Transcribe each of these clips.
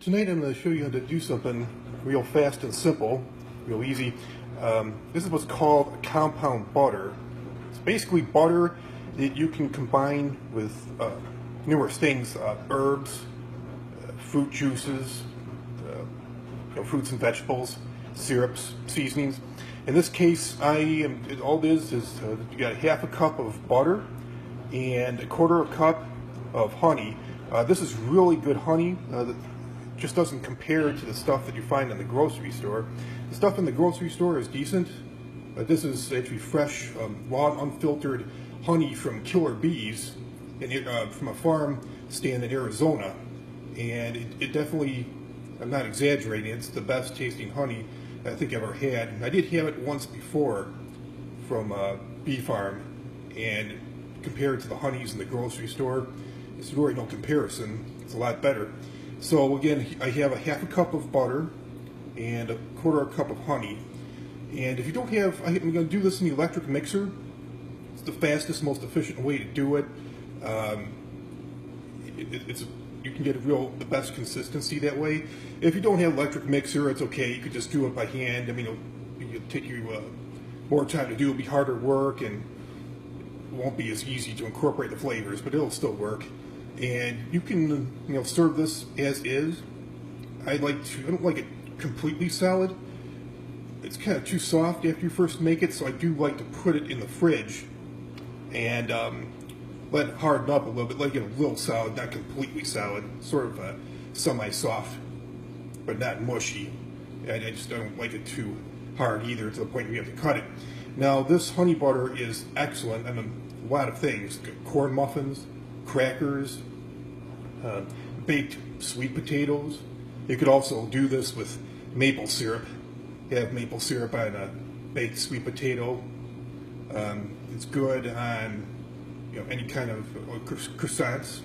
Tonight I'm going to show you how to do something real fast and simple, real easy. This is what's called a compound butter. It's basically butter that you can combine with numerous things, herbs, fruit juices, fruits and vegetables, syrups, seasonings. In this case, all it is you got half a cup of butter and a quarter cup of honey. This is really good honey. Just doesn't compare to the stuff that you find in the grocery store. The stuff in the grocery store is decent, but this is actually fresh, raw, unfiltered honey from killer bees from a farm stand in Arizona. And it definitely, I'm not exaggerating, it's the best tasting honey I think I've ever had. I did have it once before from a bee farm, and compared to the honeys in the grocery store, it's really no comparison. It's a lot better. So again, I have a half a cup of butter and a quarter cup of honey. And if you don't have, I'm going to do this in the electric mixer. It's the fastest, most efficient way to do it. You can get the best consistency that way. If you don't have an electric mixer, it's okay. You could just do it by hand. I mean, it'll take you more time to do. It'll be harder work, and it won't be as easy to incorporate the flavors, but it'll still work. And you can serve this as is. I don't like it completely solid. It's kind of too soft after you first make it, so I do like to put it in the fridge and let it harden up a little bit, let it get a little solid, not completely solid, sort of semi-soft, but not mushy. And I just don't like it too hard either, to the point where you have to cut it. Now, this honey butter is excellent. I mean, a lot of things: corn muffins, crackers, baked sweet potatoes. You could also do this with maple syrup. You have maple syrup on a baked sweet potato. It's good on any kind of croissants.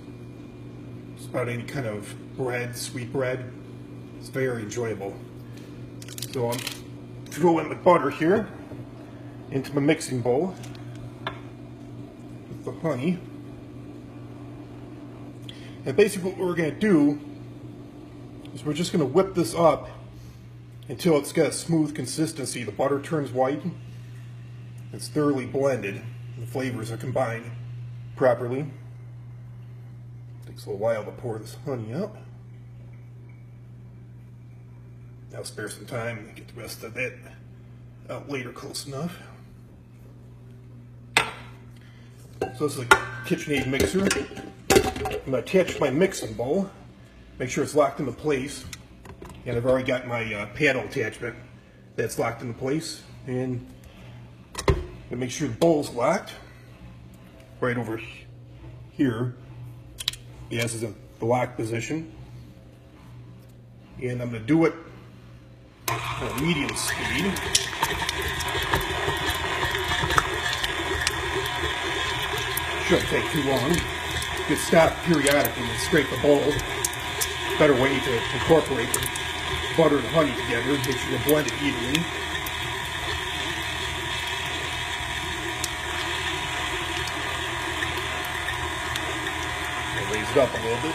Just about any kind of bread, sweet bread. It's very enjoyable. So I'm throwing the butter here into my mixing bowl with the honey. And basically what we're going to do is we're just going to whip this up until it's got a smooth consistency. The butter turns white. It's thoroughly blended. The flavors are combined properly. Takes a little while to pour this honey up. I'll spare some time and get the rest of it out later close enough. So this is a KitchenAid mixer. I'm going to attach my mixing bowl, make sure it's locked into place, and I've already got my paddle attachment that's locked into place, and make sure the bowl's locked right over here. Yes, is in the lock position, and I'm going to do it at medium speed. Shouldn't take too long. You can stop periodically and scrape the bowl. Better way to incorporate the butter and honey together. Make sure you blend it evenly. And raise it up a little bit.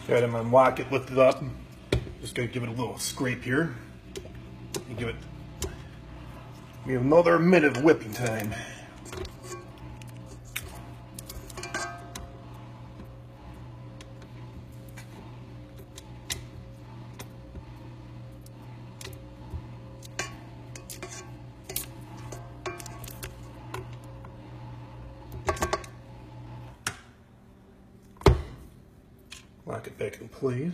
Got them unlock it, lift it up. Just gonna give it a little scrape here. And give it another minute of whipping time. Lock it back in place.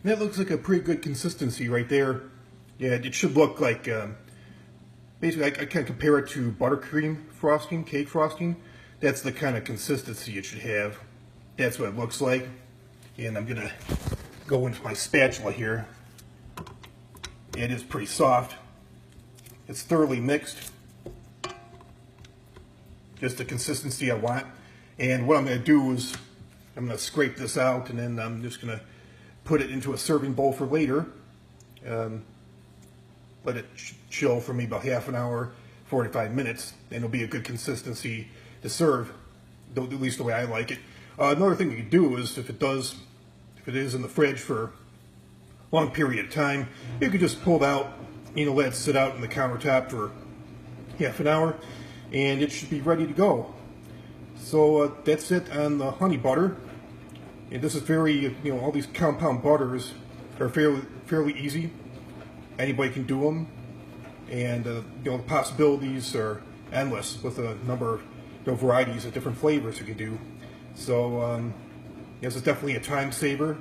And that looks like a pretty good consistency right there. Yeah, it should look like, basically I kind of compare it to buttercream frosting, cake frosting. That's the kind of consistency it should have. That's what it looks like. And I'm gonna go into my spatula here. It is pretty soft. It's thoroughly mixed. Just the consistency I want. And what I'm gonna do is I'm gonna scrape this out, and then I'm just gonna put it into a serving bowl for later. Let it chill for me about half an hour, 45 minutes, and it'll be a good consistency to serve, at least the way I like it. Another thing you can do is if it is in the fridge for a long period of time, you could just pull it out, let it sit out on the countertop for half an hour, and it should be ready to go. So that's it on the honey butter. And this is very, all these compound butters are fairly easy. Anybody can do them, and the possibilities are endless with a number of varieties of different flavors you can do. So this is definitely a time saver,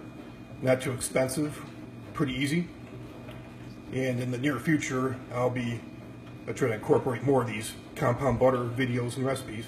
not too expensive, pretty easy. And in the near future, I'll try to incorporate more of these compound butter videos and recipes.